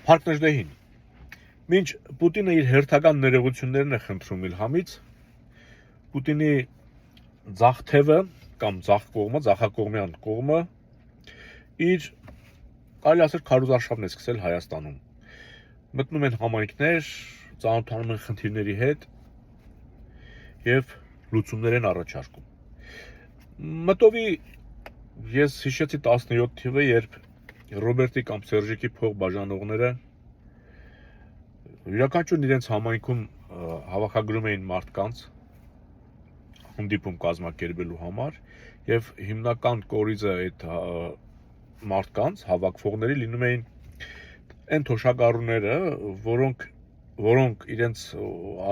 Փառքնեժդեհին։ Մինչ Պուտինը իր հերթական ներողություններն է խնդրում Իլհամից, Պուտինի ձախ թևը կամ ձախ կողմը, ձախակողմյան կողմը իր կարելի ասել քարոզարշավն է սկսել Հայաստանում։ Մտնում են համայնքներ, ծանոթանում են խնդիրների հետ եւ լուծումներ են առաջարկում։ Մտովի ես հիշեցի 17 թիվը, երբ Ռոբերտի կամ Սերժիկի փող բաժանողները յուրաքանչյուրն իրենց համայնքում հավաքագրում էին մարդկանց հանդիպում կազմակերպելու համար եւ հիմնական կորիզը այդ մարդկանց հավաքվողների լինում էին այն թոշակառուները, որոնք իրենց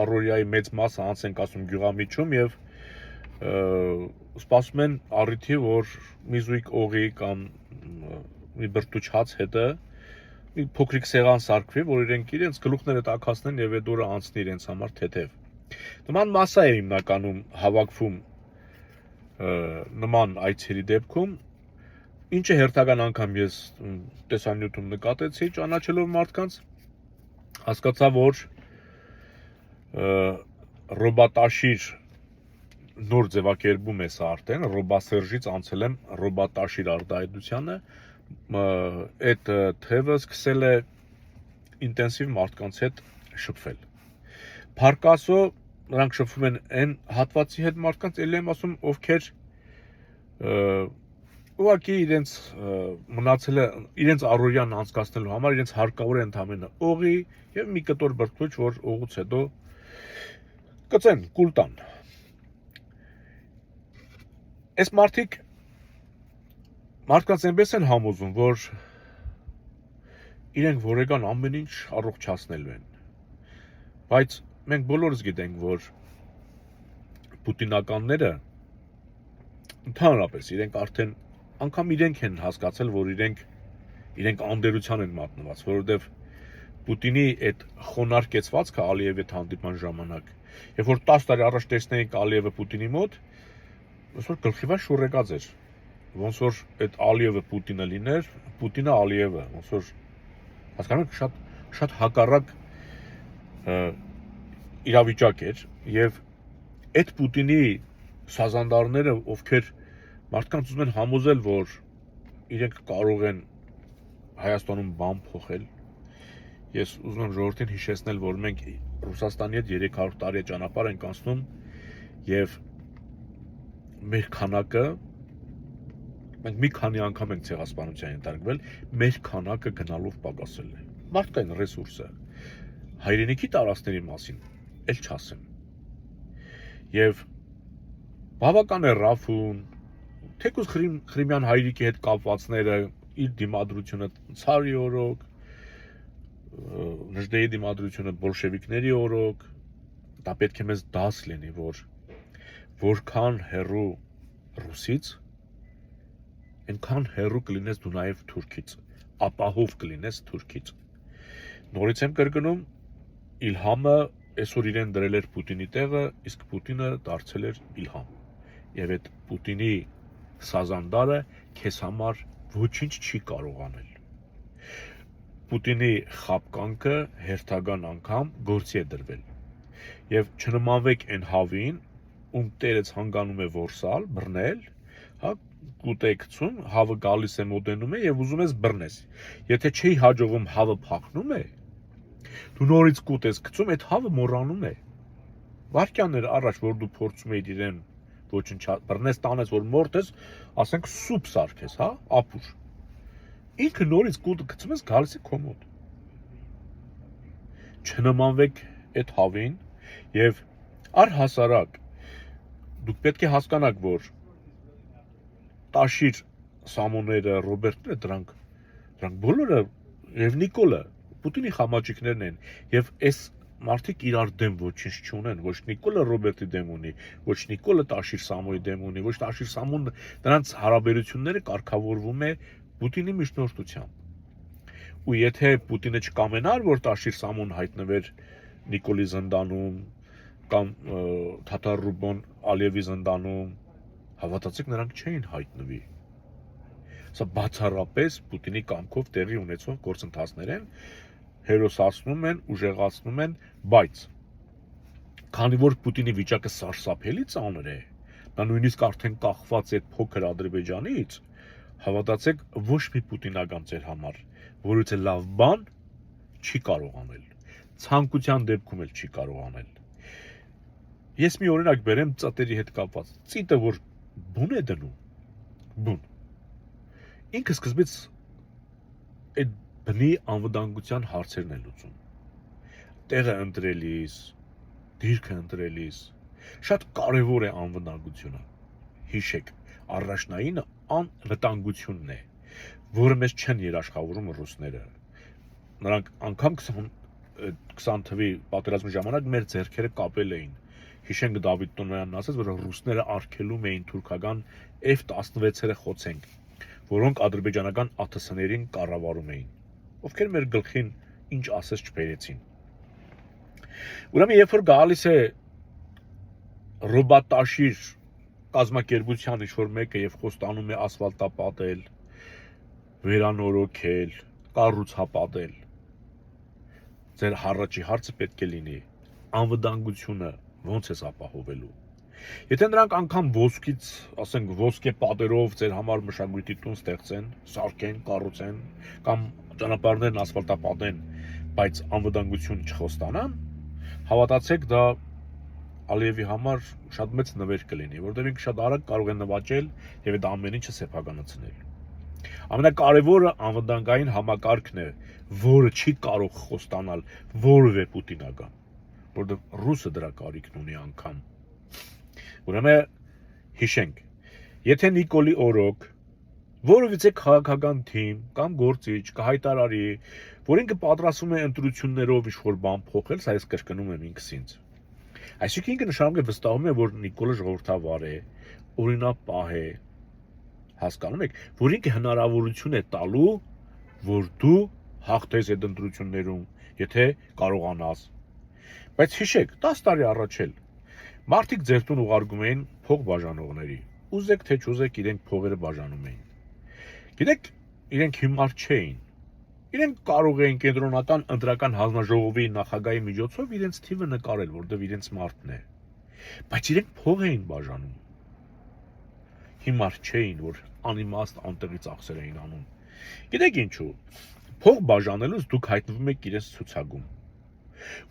առօրյայի մեծ մասը անց են կացում գյուղամիջում եւ սպասում են առիթի, որ մի զույգ օղի կամ մի բրտուճ հաց հետը մի փոքրիկ սեղան սարքվի, որ իրենց գլուխները տաքացնեն եւ այդ օրը անցնի իրենց համար թեթև։ Նման մասսա է հիմնականում հավաքվում նման այցերի դեպքում, ինչը հերթական անգամ ես տեսանյութում նկատեցի, ճանաչելով մարդկանց, հասկացա, որ ռոբատաշիր նոր ձևակերպում է սա արդեն, ռոբասերժից անցել եմ ռոբատաշիր արտահայտությանը, այդ թևը սկսել է ինտենսիվ մարդկանց հետ շփվել։ Փառքասո նրանք շփվում են այն հատվածի հետ մարդկանց, ելի եմ ասում, ովքեր ուղղակի իրենց մնացել է իրենց առօրյան անցկացնելու համար իրենց հարկավոր է ընդամենը օղի եւ մի կտոր բրդուճ, որ օղուց հետո կծեն, կուլ տան։ Այս մարդկանց այնպես են համոզում, որ իրենք որեգան ամեն ինչ առողջացնելու են։ Բայց մենք բոլորս գիտենք, որ պուտինականները ընդհանրապես իրենք արդեն անգամ իրենք են հասկացել, որ իրենք անդերության են մատնված, որովհետև Պուտինի այդ խոնարհ կեցվածքը Ալիևի հետ հանդիպման ժամանակ, երբ որ 10 տարի առաջ տեսնեինք Ալիևը Պուտինի մոտ, ոնց որ գլխիվա շուռեկած էր, ոնց որ այդ Ալիևը Պուտինը լիներ, Պուտինը Ալիևը, ոնց որ հասկանում եք շատ հակառակ իրավիճակ էր եւ այդ Պուտինի սազանդարները, ովքեր մարդկանց ուզում են համոզել, որ իրենք կարող են Հայաստանում բան փոխել, ես ուզում եմ ժողովրդին հիշեցնել, որ մենք Ռուսաստանի հետ 300 տարի ճանապարհ ենք անցնում եւ մեր քանակը մենք մի քանի անգամ ենք ցեղասպանության ենթարկվել, մեր քանակը գնալով պակասել է։ Մարդկային ռեսուրսը հայրենիքի տարածքների մասին էլ չասեմ։ Եվ բավական է Ռաֆուն, թեկուզ Խրիմյան հայրիկի հետ կապվածները, իր դիմադրությունը ցարի օրոք, Նժդեի դիմադրությունը բոլշևիկների օրոք, դա պետք է մեզ դաս լինի, որ որքան հեռու Ռուսից, այնքան հեռու կլինես դու նաև Թուրքից, ապահով կլինես Թուրքից։ Նորից եմ կրկնում, Իլհամը այսօր իրեն դրել էր Պուտինի տեղը, իսկ Պուտինը դարձել էր Իլհամ։ Եվ այդ Պուտինի սազանդարը քեզ համար ոչինչ չի կարող անել։ Պուտինի խապկանքը հերթական անգամ գործի է դրվել։ Եվ չնմանվեք այն հավին, ում տերը ցանկանում է որսալ, բռնել, հա, կուտ է գցում, հավը գալիս է մոտենում է եւ ուզում ես բռնես։ Եթե չի հաջողվում հավը փախնում է, դու նորից կուտ ես գցում, այդ հավը մոռանում է։ Վարքյաններ առաջ, որ դու փորձում ես իրեն ոչնչացնել, բռնես տանես, որ մորթես, ասենք սուպ սարքես, հա, ապուր։ Ինքը նորից կուտը գցում ես, գալիս է քո մոտ։ Չնմանվեք այդ հավին եւ առհասարակ դուք պետք է հասկանաք, որ Տաշիր Սամոնները, Ռոբերտները դրանք բոլորը եւ Նիկոլը Պուտինի խամաճիկներն են եւ այս մարդիկ իրար դեմ ոչինչ չունեն, ոչ Նիկոլը Ռոբերտի դեմ ունի, ոչ Նիկոլը Տաշիր Սամոյի դեմ ունի, ոչ Տաշիր Սամոն, նրանց հարաբերությունները կարգավորվում է Պուտինի միջնորդությամբ։ Ու եթե Պուտինը չկամենար, որ Տաշիր Սամոն հայտնվեր Նիկոլի զնդանում կամ Թաթար Ռուբոն Ալիևի զնդանում, հավատացեք, նրանք չէին հայտնվի։ Սա բացառապես Պուտինի կամքով տեղի ունեցող գործընթացներ են, հերոսացնում են, ուժեղացնում են, բայց քանի որ Պուտինի վիճակը սարսափելի ծանր է, նա նույնիսկ արդեն կախված է փոքր Ադրբեջանից, հավատացեք, ոչ մի պուտինական ձեր համար, որից է լավ բան չի կարող անել, ցանկության դեպքում էլ չի կարող անել։ Ես մի օրինակ բերեմ ծտերի հետ կապված, ծիտը որ բուն է դնում, բուն, ինքը սկզբից այդ բնի անվտանգության հարցերն է լուծում, տեղը ընտրելիս, դիրքը ընտրելիս, շատ կարևոր է անվտանգությունը, հիշեք, առաջնայինը անվտանգությունն է, որը մեզ չեն երաշխավորում ռուսները, նրանք անգամ 20 թվի պատերազմի ժամանակ մեր ձեռքերը կապել էին, հիշենք Դավիթ Տոնոյանն ասաց, որ ռուսները արգելում էին թուրքական F-16-երը խոցենք, որոնք ադրբեջանական ԱԹՍ-ներին կառավարում էին, ովքեր մեր գլխին ինչ ասես չբերեցին։ Ուրեմն երբ որ գալիս է ռոբոտաշիր կազմակերպության ինչ-որ մեկը եւ խոստանում է ասֆալտապատել, վերանորոգել, կառուցապատել, ձեր հառաջի հարցը պետք է լինի անվտանգությունը ոնց է ապահովելու։ Եթե նրանք անգամ ոսկից, ասենք ոսկե պատերով ձեր համար մշակույթի տուն ստեղծեն, սարքեն, կառուցեն, կամ ճանապարհներն ասֆալտապատեն, բայց անվտանգություն չխոստանան, հավատացեք, դա Ալիևի համար շատ մեծ նվեր կլինի, որտեղ ինքը շատ արագ կարող է նվաճել եւ այդ ամեն ինչը սեփականացնել։ Ամենակարևորը անվտանգային համակարգն է, որը չի կարող խոստանալ որևէ պուտինական, որտեղ ռուսը դրա կարիքն ունի անգամ։ Ուրեմն հիշենք, եթե Նիկոլի օրոք որևիցե քաղաքական թիմ կամ գործիչ կհայտարարի, որ ինքը պատրաստվում է ընտրություններով ինչ-որ բան փոխել, սա ես կրկնում եմ ինքս ինձ։ Այսինքն ինքը նշանակում է վստահում է, որ Նիկոլը ժողովրդավար է, օրինապահ է, հասկանում եք, որ ինքը հնարավորություն է տալու, որ դու հաղթես այդ ընտրություններում, եթե կարողանաս։ Բայց հիշեք, 10 տարի առաջ էլ մարդիկ ձեր տուն ուղարկում էին փող բաժանողների, ուզեք թե չուզեք իրենք փողերը բաժանում էին։ Գիտեք, իրենք հիմար չէին։ Իրենք կարող էին կենտրոնական ընտրական հանձնաժողովի նախագահի միջոցով իրենց թիվը նկարել, որտեղ իրենց մարդն է։ Բայց իրենք փող էին բաժանում։ Հիմար չէին, որ անիմաստ անտեղի ծախսեր էին անում։ Գիտեք ինչու։ Փող բաժանելուց դուք հայտնվում եք իրենց ցուցակում։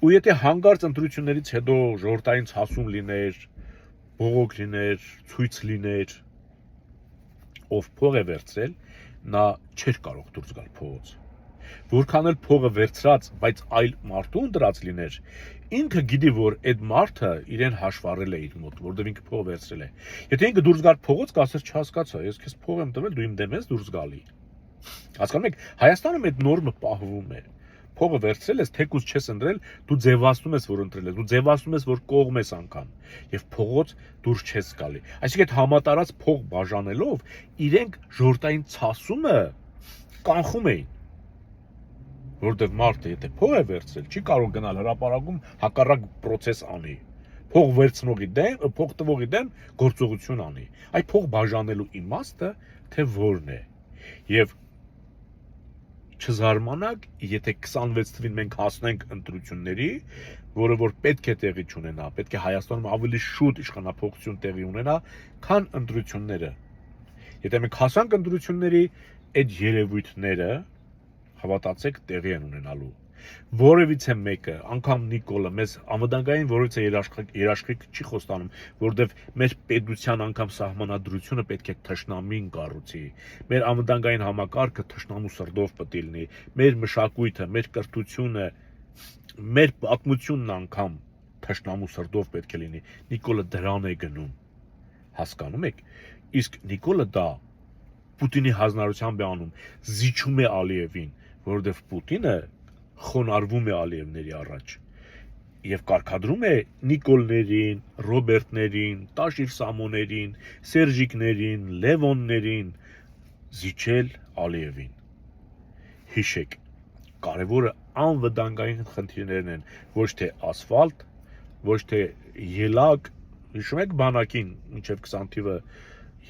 Ու եթե հանկարծ ընտրություններից հետո ժողովրդային ցասում լիներ, բողոք լիներ, ցույց լիներ, ով փող է վերցրել, նա չէր կարող դուրս գալ փողոց։ Որքան էլ փողը վերցրած, բայց այլ մարդու ընտրած լիներ, ինքը գիտի, որ այդ մարդը իրեն հաշվառել է իր մոտ, որտեղ ինքը փող վերցրել է։ Եթե ինքը դուրս գար փողոց, կասեր չհասկացա, ես քեզ փող եմ տվել, դու իմ դեմ ես դուրս գալի։ Հասկանում եք, Հայաստանում այդ նորմը պահվում է։ Փողը վերցրել ես, թեկուզ չես ընտրել, դու ձևացնում ես, որ ընտրել ես, դու ձևացնում ես, որ կողմ ես անգամ, եւ փողոց դուրս չես գալի։ Այսինքն այդ համատարած փող բաժանելով իրենք ժողովրդային ցասումը կանխում էին, որտեղ մարդը եթե փող է վերցրել, չի կարող գնալ հրապարակում հակառակ process անի։ Փող վերցնողի դեմ, փող տվողի դեմ գործողություն անի։ Այդ փող բաժանելու իմաստը թե որն է։ Եվ չզարմանաք, եթե 26 թվին մենք հասնենք ընտրությունների, որը որ պետք է տեղի չունենա, պետք է Հայաստանում ավելի շուտ իշխանափոխություն տեղի ունենա, քան ընտրությունները։ Եթե մենք հասանք ընտրությունների, այդ երևույթները, հավատացեք, տեղի են ունենալու։ Որևիցե մեկը, անգամ Նիկոլը, մեզ անվտանգային որևիցե երաշխիք չի խոստանում, որովհետև մեր պետության անգամ սահմանադրությունը պետք է թշնամին կառուցի, մեր անվտանգային համակարգը թշնամու սրտով պետք է լինի, մեր մշակույթը, մեր կրթությունը, մեր պատմությունն անգամ թշնամու սրտով պետք է լինի։ Նիկոլը դրան է գնում, հասկանում եք, իսկ Նիկոլը դա Պուտինի հանձնարարությամբ է անում, զիջում է Ալիևին, որովհետև Պուտինը խոնարհվում է Ալիևների առաջ եւ կարգադրում է Նիկոլներին, Ռոբերտներին, Տաշիր Սամոներին, Սերժիկներին, Լևոններին զիջել Ալիևին։ Հիշեք, կարևորը անվտանգային խնդիրներն են, ոչ թե ասֆալտ, ոչ թե ելակ, հիշում եք բանակին մինչև 20 թիվը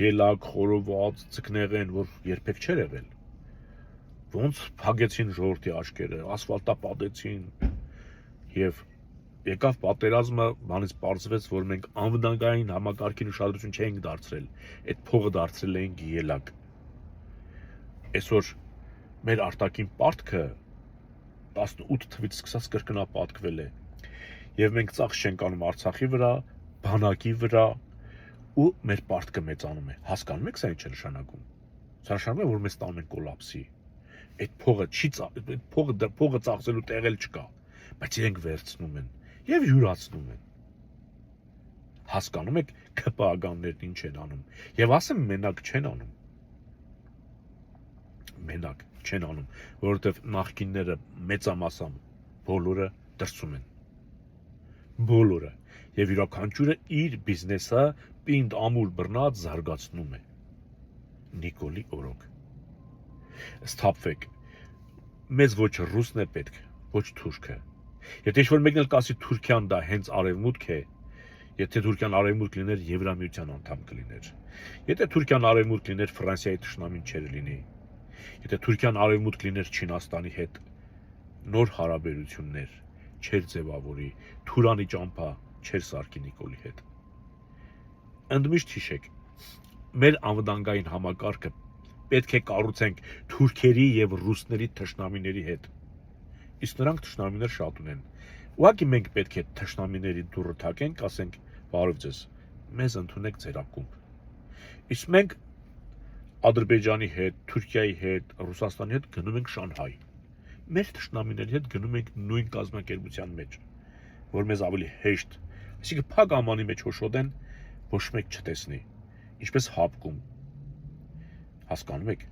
ելակ, խորոված, ձկնեղեն, որ երբեք չէր եղել։ ոնց փագեցին ժողովրդի աչքերը, ասֆալտապատեցին եւ եկավ պատերազմը, բանից պարզվեց, որ մենք անվտանգային համակարգին ուշադրություն չենք դարձրել, այդ փողը դարձրել էինք ելակ։ Այսօր մեր արտաքին պարտքը 18 թվականից սկսած կրկնապատկվել է եւ մենք ծախս չենք անում Արցախի վրա, բանակի վրա ու մեր պարտքը մեծանում է։ Հասկանում եք սա ինչ է նշանակում։ Սա նշանակում է, որ mēs տանում ենք կոլապսի։ Այդ փողը ծախսելու տեղ էլ չկա, բայց իրենք վերցնում են եւ յուրացնում են։ Հասկանում եք ԿՊԱ-գաններն ինչ են անում։ Եվ ասեմ մենակ չեն անում։ Մենակ չեն անում, որովհետեւ նախկինները մեծամասամբ բոլորը դրսում են։ Բոլորը եւ յուրաքանչյուրը իր բիզնեսը պինդ ամուր բռնած զարգացնում է։ Նիկոլի օրոք։ Սթափվեք։ Մեզ ոչ ռուսն է պետք, ոչ թուրքը։ Եթե ինչ-որ մեկն էլ կասի Թուրքիան դա հենց արևմուտք է, եթե Թուրքիան արևմուտք լիներ, Եվրամիության անդամ կլիներ։ Եթե Թուրքիան արևմուտք լիներ, Ֆրանսիայի թշնամին չէր լինի։ Եթե Թուրքիան արևմուտք լիներ Չինաստանի հետ, նոր հարաբերություններ չէր ձևավորի, Թուրանի ճամփա չէր սարքի Նիկոլի հետ։ Ընդմիշտ հիշեք, մեր անվտանգային համակարգը պետք է կառուցենք թուրքերի եւ ռուսների թշնամիների հետ։ Իսկ նրանք թշնամիներ շատ ունեն։ Ուղղակի մենք պետք է թշնամիների դուռը թակենք, ասենք, բարև ձեզ, մեզ ընդունեք ձեր ակումբ։ Իսկ մենք Ադրբեջանի հետ, Թուրքիայի հետ, Ռուսաստանի հետ գնում ենք Շանհայ։ Մեր թշնամիների հետ գնում ենք նույն կազմակերպության մեջ, որ մեզ ավելի հեշտ, այսինքն փակ ամանի մեջ հոշոտեն, ոչ մեկ չտեսնի, ինչպես հապկում։ Հասկանում եք։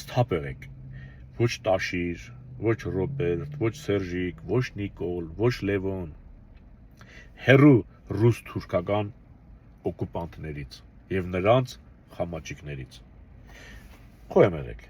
Սթափ եղեք, ոչ Տաշիր, ոչ Ռոբերտ, ոչ Սերժիկ, ոչ Նիկոլ, ոչ Լևոն, հերու ռուս-թուրքական օկուպանտներից եւ նրանց խամաճիկներից։ Խոյեմ եղեք։